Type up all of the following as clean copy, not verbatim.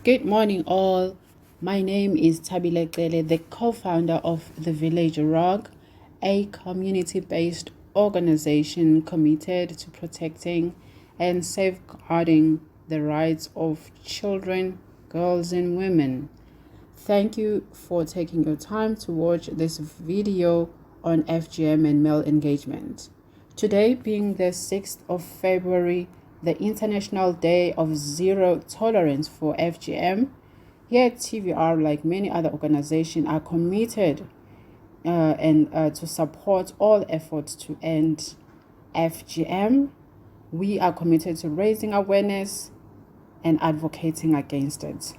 Good morning, all. My name is Tabile Kele, the co-founder of The Village Rock, a community-based organization committed to protecting and safeguarding the rights of children, girls, and women. Thank you for taking your time to watch this video on FGM and male engagement. Today being the 6th of February, the International Day of Zero Tolerance for FGM, here at TVR, like many other organizations, are committed to support all efforts to end FGM. We are committed to raising awareness and advocating against it.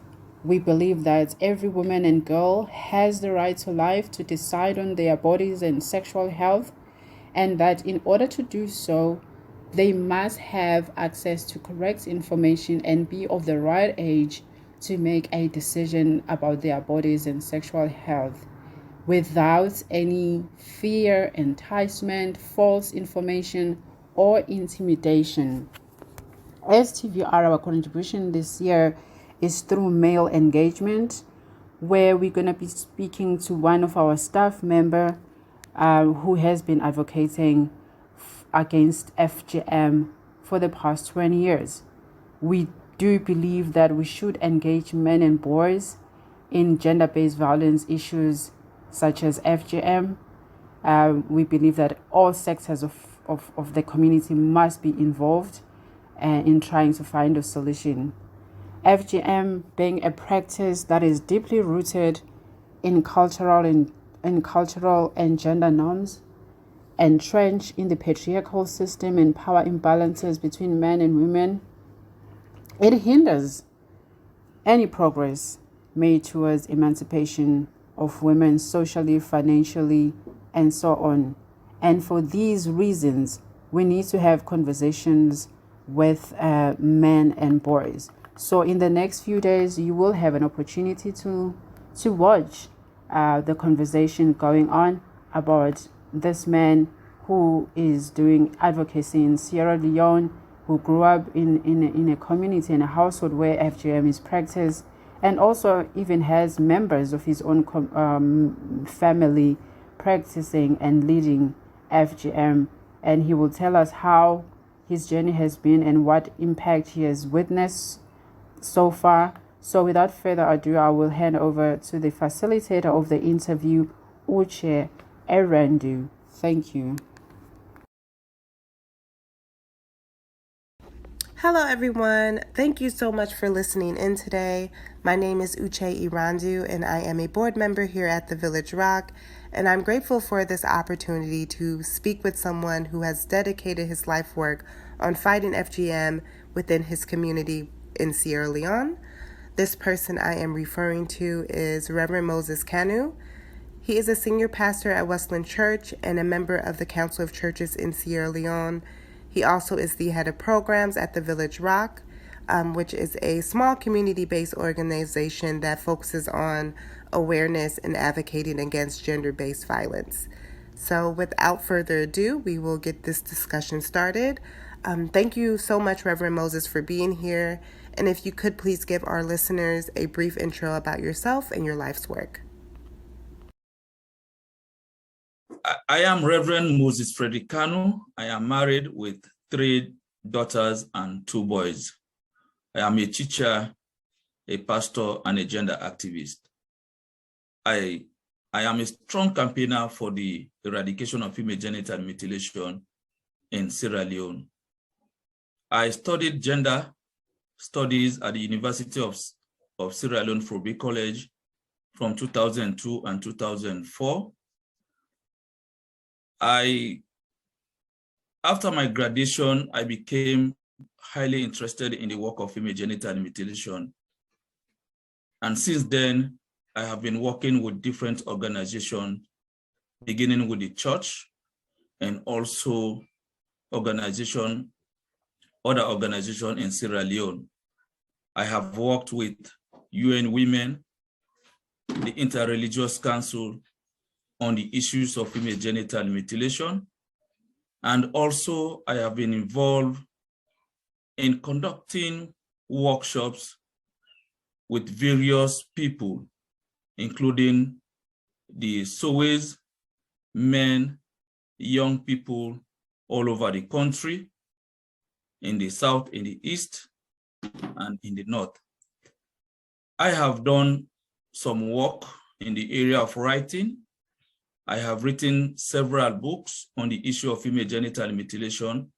We believe that every woman and girl has the right to life, to decide on their bodies and sexual health, and that in order to do so, they must have access to correct information and be of the right age to make a decision about their bodies and sexual health without any fear, enticement, false information, or intimidation. As TVR, our contribution this year is through male engagement, where we're going to be speaking to one of our staff members who has been advocating against FGM for the past 20 years. We do believe that we should engage men and boys in gender-based violence issues such as FGM. We believe that all sectors of the community must be involved in trying to find a solution. FGM being a practice that is deeply rooted in cultural and gender norms, entrenched in the patriarchal system and power imbalances between men and women, it hinders any progress made towards emancipation of women socially, financially, and so on. And for these reasons, we need to have conversations with men and boys. So in the next few days, you will have an opportunity to watch the conversation going on about this man who is doing advocacy in Sierra Leone, who grew up in a community, in a household where FGM is practiced, and also even has members of his own family practicing and leading FGM. And he will tell us how his journey has been and what impact he has witnessed so far. So without further ado, I will hand over to the facilitator of the interview, Uche Erandu. Thank you. Hello, everyone. Thank you so much for listening in today. My name is Uche Erandu, and I am a board member here at the Village Rock, and I'm grateful for this opportunity to speak with someone who has dedicated his life work on fighting FGM within his community in Sierra Leone. This person I am referring to is Reverend Moses Khanu. He is a senior pastor at Westland Church and a member of the Council of Churches in Sierra Leone. He also is the head of programs at the Village Rock, which is a small community-based organization that focuses on awareness and advocating against gender-based violence. So without further ado, we will get this discussion started. Thank you so much, Reverend Moses, for being here. And if you could please give our listeners a brief intro about yourself and your life's work. I am Reverend Moses Frederick Khanu. I am married with 3 daughters and 2 boys. I am a teacher, a pastor, and a gender activist. I am a strong campaigner for the eradication of female genital mutilation in Sierra Leone. I studied gender studies at the University of Sierra Leone Frobe College from 2002 and 2004. After my graduation, I became highly interested in the work of female genital mutilation. And since then, I have been working with different organizations, beginning with the church and also other organizations in Sierra Leone. I have worked with UN Women, the Interreligious Council on the issues of female genital mutilation. And also I have been involved in conducting workshops with various people, including the Sowes, men, young people all over the country, in the South, in the East, and in the North. I have done some work in the area of writing. I have written several books on the issue of female genital mutilation.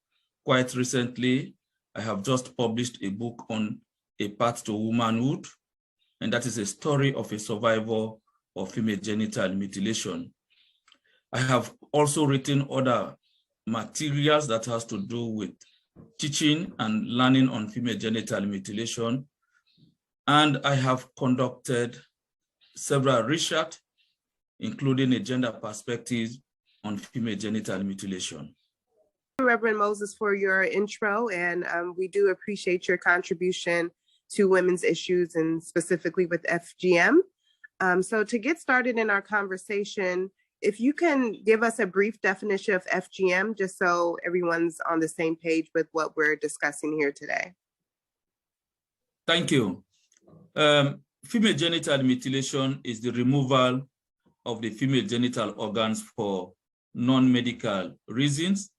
Quite recently, I have just published a book on A Path to Womanhood, and that is a story of a survivor of female genital mutilation. I have also written other materials that has to do with teaching and learning on female genital mutilation. And I have conducted several research, including a gender perspective on female genital mutilation. Reverend Moses, for your intro, and we do appreciate your contribution to women's issues and specifically with FGM. So to get started in our conversation, if you can give us a brief definition of FGM, just so everyone's on the same page with what we're discussing here today. Thank you. Female genital mutilation is the removal of the female genital organs for non-medical reasons,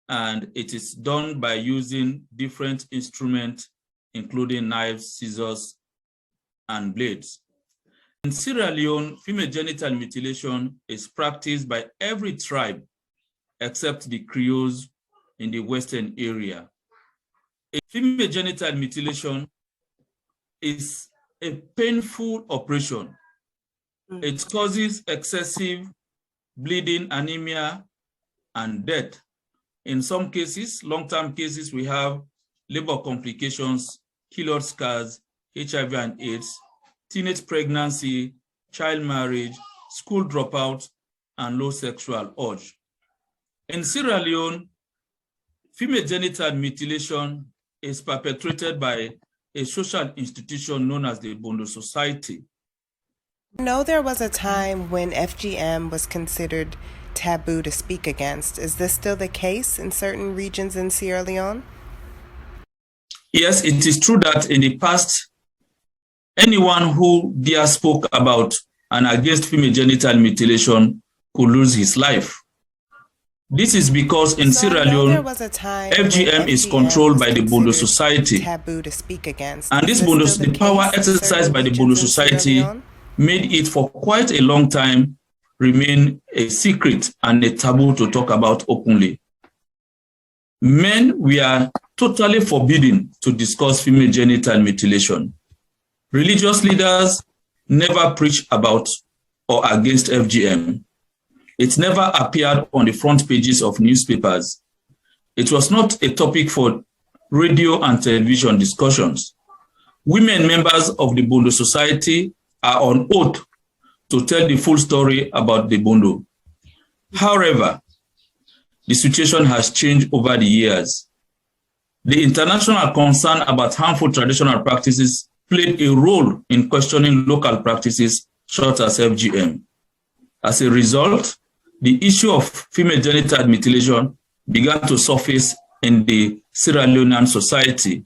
and it is done by using different instruments, including knives, scissors, and blades. In Sierra Leone, female genital mutilation is practiced by every tribe except the Creoles in the Western area. Female genital mutilation is a painful operation. It causes excessive bleeding, anemia, and death. In some cases, long-term cases, we have labor complications, keloid scars, HIV and AIDS, teenage pregnancy, child marriage, school dropout, and low sexual urge. In Sierra Leone, female genital mutilation is perpetrated by a social institution known as the Bondo Society. I know there was a time when FGM was considered taboo to speak against. Is this still the case in certain regions in Sierra Leone? Yes, it is true that in the past, anyone who dare spoke about and against female genital mutilation could lose his life. This is because in Sierra Leone, FGM is controlled by the Bondo Society. Taboo to speak against. And this Bondo, the power exercised by the Bondo Society made it for quite a long time remain a secret and a taboo to talk about openly. Men were totally forbidden to discuss female genital mutilation. Religious leaders never preached about or against FGM. It never appeared on the front pages of newspapers. It was not a topic for radio and television discussions. Women members of the Bondo Society are on oath to tell the full story about the Bondo. However, the situation has changed over the years. The international concern about harmful traditional practices played a role in questioning local practices such as FGM. As a result, the issue of female genital mutilation began to surface in the Sierra Leonean society.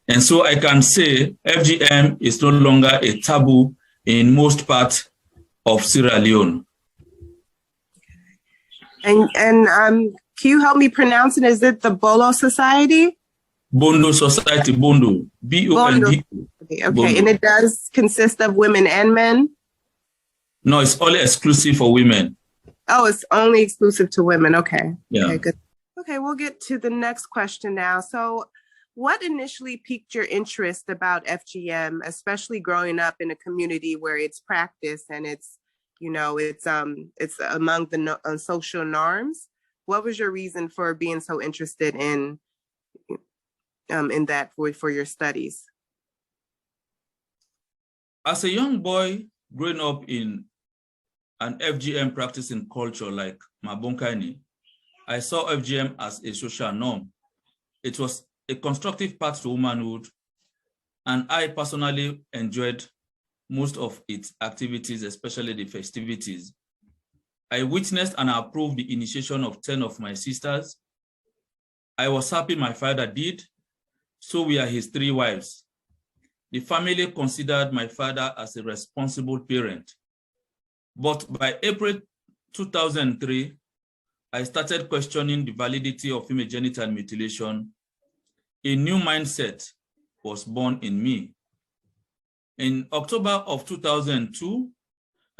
And so I can say FGM is no longer a taboo in most parts of Sierra Leone. And can you help me pronounce it? Is it the Bolo Society? Bondo Society, Bondo, B-O-N-D. Okay, Bondo. And it does consist of women and men? No, it's only exclusive for women. Oh, it's only exclusive to women. Okay. Yeah. Okay, good. Okay, we'll get to the next question now. So what initially piqued your interest about FGM, especially growing up in a community where it's practiced and it's, you know, it's among the social norms? What was your reason for being so interested in that for your studies? As a young boy growing up in an FGM practicing culture like Mabonkani, I saw FGM as a social norm. It was a constructive path to womanhood, and I personally enjoyed most of its activities, especially the festivities. I witnessed and approved the initiation of 10 of my sisters. I was happy my father did, so we are his 3 wives. the family considered my father as a responsible parent. But by April 2003, I started questioning the validity of female genital mutilation. A new mindset was born in me. In October of 2002,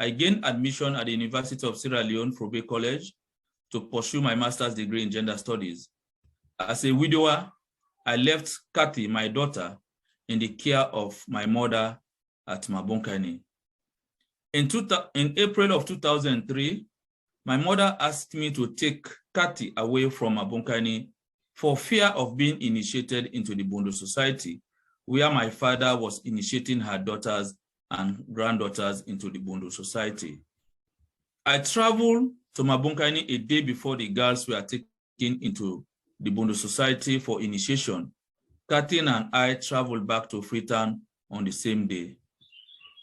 I gained admission at the University of Sierra Leone, Frobe College, to pursue my master's degree in gender studies. As a widower, I left Kathy, my daughter, in the care of my mother at Mabunkani. In April of 2003, my mother asked me to take Kathy away from Mabunkani for fear of being initiated into the Bondo Society, where my father was initiating her daughters and granddaughters into the Bondo Society. I traveled to Mabunkani a day before the girls were taken into the Bondo Society for initiation. Kathy and I traveled back to Freetown on the same day.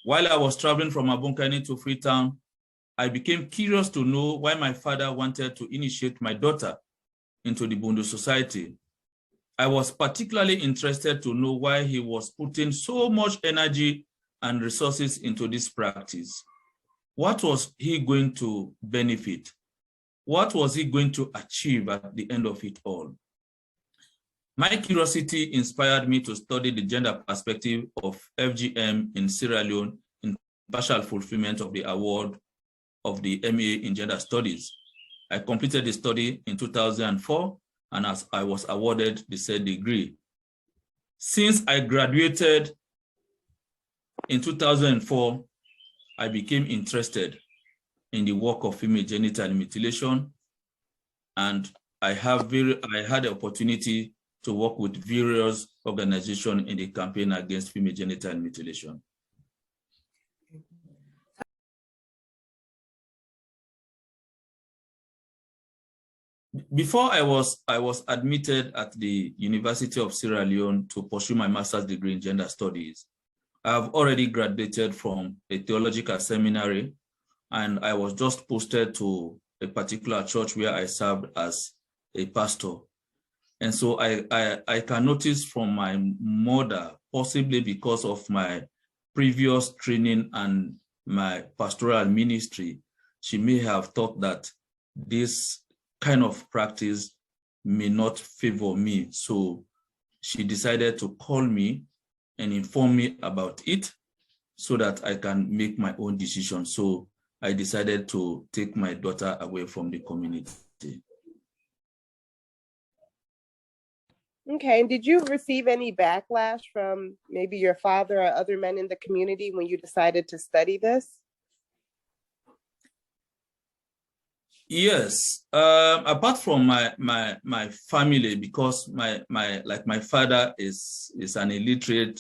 While I was traveling from Mabunkani to Freetown, I became curious to know why my father wanted to initiate my daughter into the Bondo Society. I was particularly interested to know why he was putting so much energy and resources into this practice. What was he going to benefit? What was he going to achieve at the end of it all? My curiosity inspired me to study the gender perspective of FGM in Sierra Leone in partial fulfillment of the award of the MA in Gender Studies. I completed the study in 2004, and as I was awarded the said degree. Since I graduated in 2004, I became interested in the work of female genital mutilation, and I had the opportunity to work with various organizations in the campaign against female genital mutilation. Before I was admitted at the University of Sierra Leone to pursue my master's degree in gender studies. I have already graduated from a theological seminary, and I was just posted to a particular church where I served as a pastor. And so I can notice from my mother, possibly because of my previous training and my pastoral ministry, she may have thought that this kind of practice may not favor me. So she decided to call me and inform me about it so that I can make my own decision. So I decided to take my daughter away from the community. Okay, and did you receive any backlash from maybe your father or other men in the community when you decided to study this? Yes, apart from my family, because my father is an illiterate,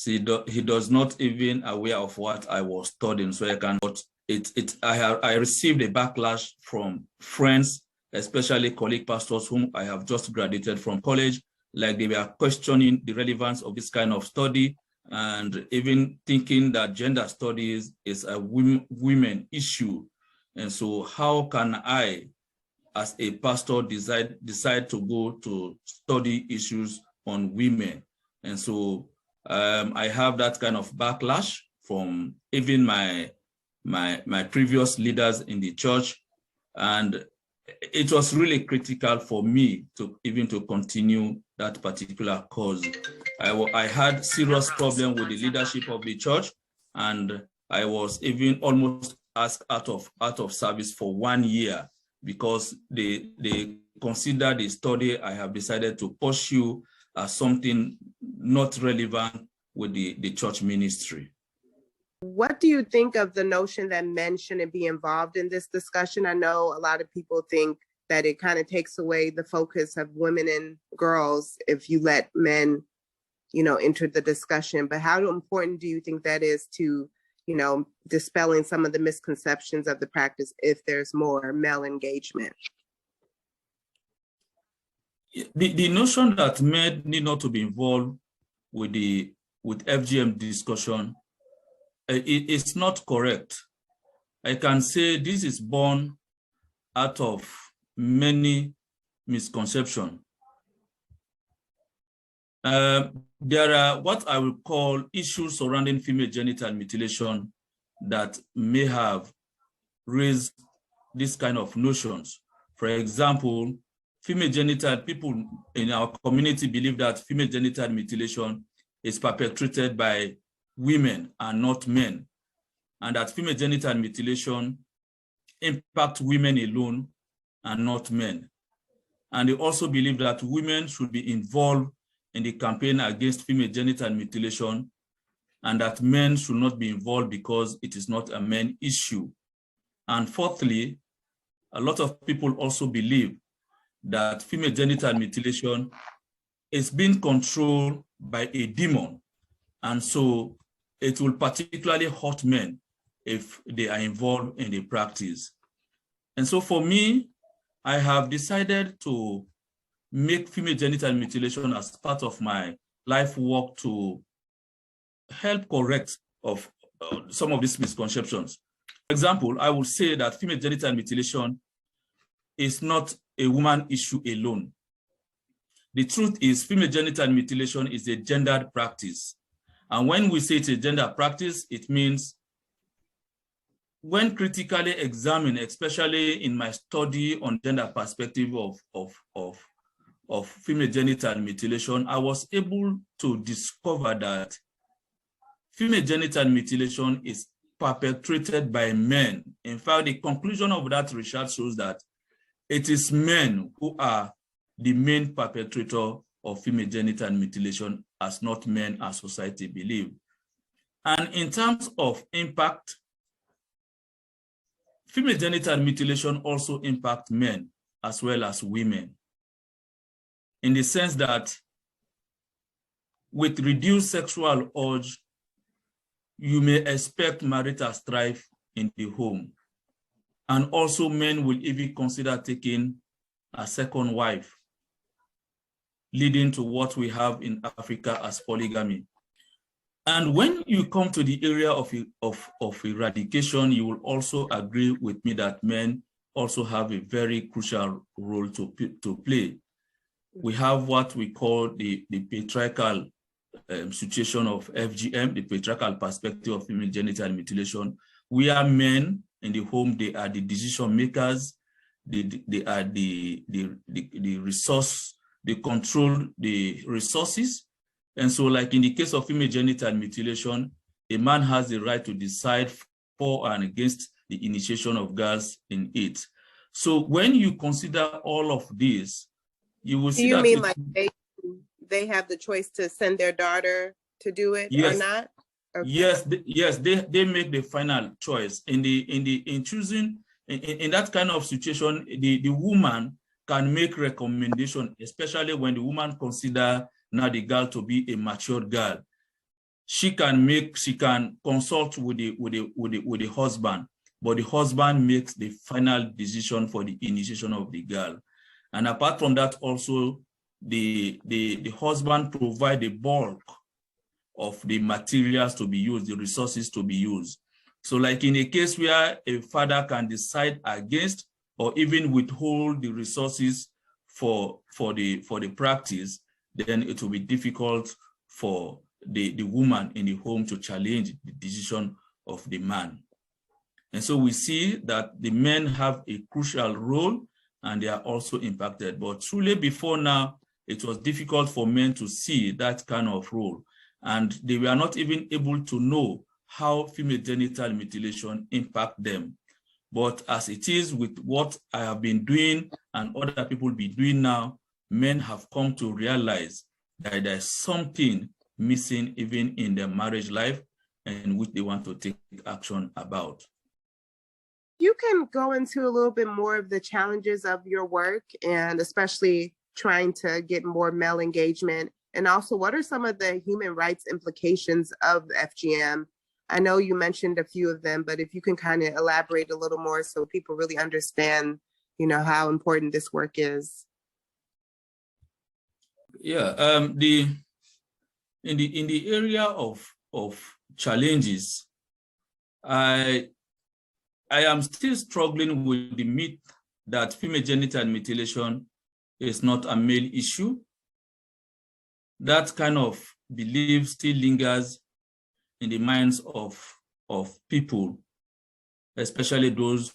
he does not even aware of what I was studying, so I received a backlash from friends, especially colleague pastors whom I have just graduated from college, like they were questioning the relevance of this kind of study and even thinking that gender studies is a women issue. And so how can I, as a pastor, decide to go to study issues on women? And so I have that kind of backlash from even my previous leaders in the church. And it was really critical for me to continue that particular cause. I had serious problem with the leadership of the church, and I was even almost asked out of service for 1 year because they consider the study I have decided to pursue as something not relevant with the church ministry. What do you think of the notion that men shouldn't be involved in this discussion? I know a lot of people think that it kind of takes away the focus of women and girls if you let men, enter the discussion. But how important do you think that is to, dispelling some of the misconceptions of the practice if there's more male engagement? The notion that men need not to be involved with FGM discussion, it's not correct. I can say this is born out of many misconceptions. there are what I will call issues surrounding female genital mutilation that may have raised this kind of notions. For example, people in our community believe that female genital mutilation is perpetrated by women and not men, and that female genital mutilation impacts women alone and not men. And they also believe that women should be involved in the campaign against female genital mutilation, and that men should not be involved because it is not a men issue. And fourthly, a lot of people also believe that female genital mutilation is being controlled by a demon, and so it will particularly hurt men if they are involved in the practice. And so for me, I have decided to make female genital mutilation as part of my life work to help correct some of these misconceptions. For example, I would say that female genital mutilation is not a woman issue alone. The truth is, female genital mutilation is a gendered practice. And when we say it's a gender practice, it means when critically examined, especially in my study on gender perspective of female genital mutilation, I was able to discover that female genital mutilation is perpetrated by men. In fact, the conclusion of that research shows that it is men who are the main perpetrator of female genital mutilation, as not men as society believes. And in terms of impact, female genital mutilation also impacts men as well as women, in the sense that with reduced sexual urge, you may expect marital strife in the home. And also men will even consider taking a second wife, leading to what we have in Africa as polygamy. And when you come to the area of eradication, you will also agree with me that men also have a very crucial role to play. We have what we call the patriarchal situation of FGM, the patriarchal perspective of female genital mutilation. We are men in the home, they are the decision makers, they are the resource, they control the resources. And so like in the case of female genital mutilation, a man has the right to decide for and against the initiation of girls in it. So when you consider all of this, you will see that— Do you mean like they have the choice to send their daughter to do it, yes, or not? Okay. Yes, they make the final choice. In choosing in that kind of situation, the woman can make recommendation, especially when the woman consider now the girl to be a mature girl. She can consult with the husband, but the husband makes the final decision for the initiation of the girl. And apart from that, also the husband provide the bulk of the materials to be used, the resources to be used. So like in a case where a father can decide against or even withhold the resources for the practice, then it will be difficult for the woman in the home to challenge the decision of the man. And so we see that the men have a crucial role and they are also impacted. But truly before now, it was difficult for men to see that kind of role. And they were not even able to know how female genital mutilation impact them. But as it is with what I have been doing and other people be doing now, men have come to realize that there's something missing even in their marriage life and which they want to take action about. You can go into a little bit more of the challenges of your work and especially trying to get more male engagement. And also, what are some of the human rights implications of FGM? I know you mentioned a few of them, but if you can kind of elaborate a little more so people really understand, you know, how important this work is. Yeah, in the area of challenges, I am still struggling with the myth that female genital mutilation is not a male issue. That kind of belief still lingers in the minds of people, especially those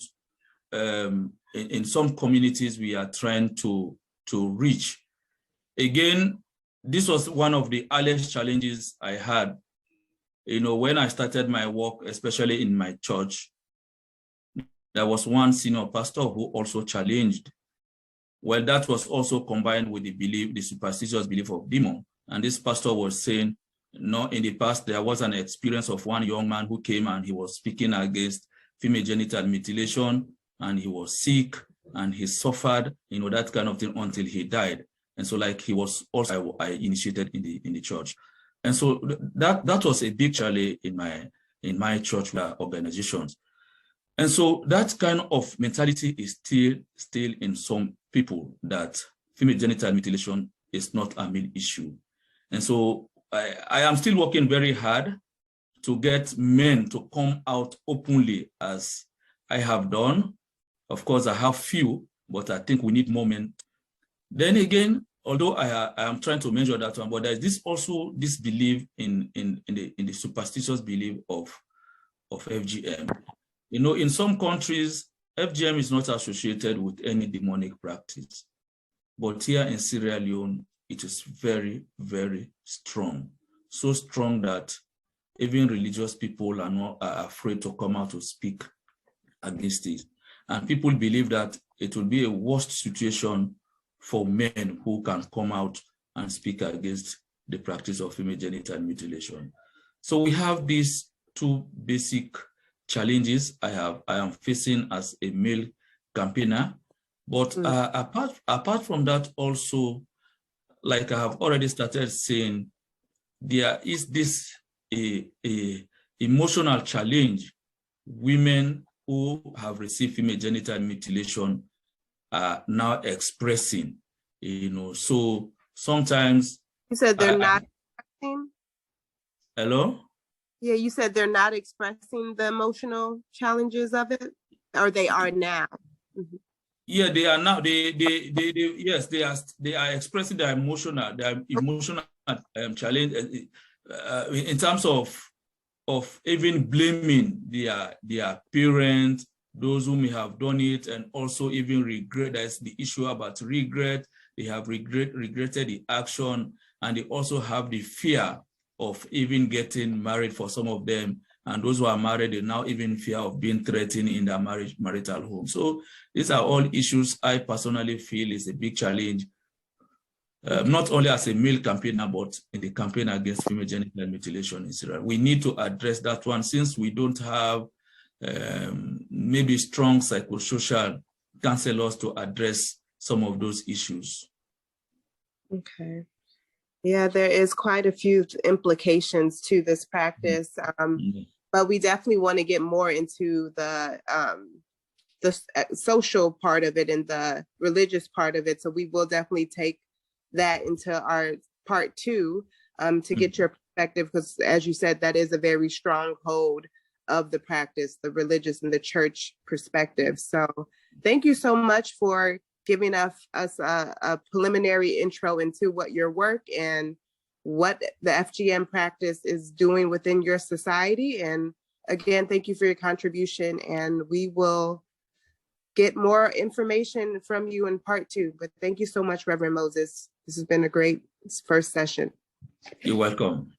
in some communities we are trying to reach. Again, this was one of the earliest challenges I had. When I started my work, especially in my church, there was one senior pastor who also challenged. Well, that was also combined with the superstitious belief of demon. And this pastor was saying, no, in the past, there was an experience of one young man who came and he was speaking against female genital mutilation, and he was sick and he suffered, that kind of thing until he died. And so he was also, I initiated in the church. And so that was a big challenge in my church organizations. And so that kind of mentality is still in some people, that female genital mutilation is not a male issue. And so I am still working very hard to get men to come out openly, as I have done. Of course, I have few, but I think we need more men. Then again, although I am trying to measure that one, but there is this belief in the superstitious belief of FGM. In some countries, FGM is not associated with any demonic practice. But here in Sierra Leone, it is very, very strong. So strong that even religious people are afraid to come out to speak against it. And people believe that it will be a worst situation for men who can come out and speak against the practice of female genital mutilation. So we have these two basic challenges I am facing as a male campaigner. But apart from that, also, like I have already started saying, there is this emotional challenge women who have received female genital mutilation are now expressing. So sometimes you said they're not expressing. Hello? Yeah, you said they're not expressing the emotional challenges of it, or they are now. Mm-hmm. Yeah, they are now. Yes, they are expressing their emotional challenge in terms of even blaming their parents, those who may have done it, and also even regret. There's the issue about regret. They have regretted the action, and they also have the fear of even getting married for some of them. And those who are married, they now even fear of being threatened in their marital home. So these are all issues I personally feel is a big challenge, not only as a male campaigner, but in the campaign against female genital mutilation in Israel. We need to address that one, since we don't have maybe strong psychosocial counselors to address some of those issues. Okay. Yeah, there is quite a few implications to this practice, but we definitely want to get more into the social part of it and the religious part of it. So we will definitely take that into our part 2 to get your perspective, because as you said, that is a very strong hold of the practice, the religious and the church perspective. So thank you so much for giving us a preliminary intro into what your work and what the FGM practice is doing within your society. And again, thank you for your contribution, and we will get more information from you in part 2. But thank you so much, Reverend Moses. This has been a great first session. You're welcome.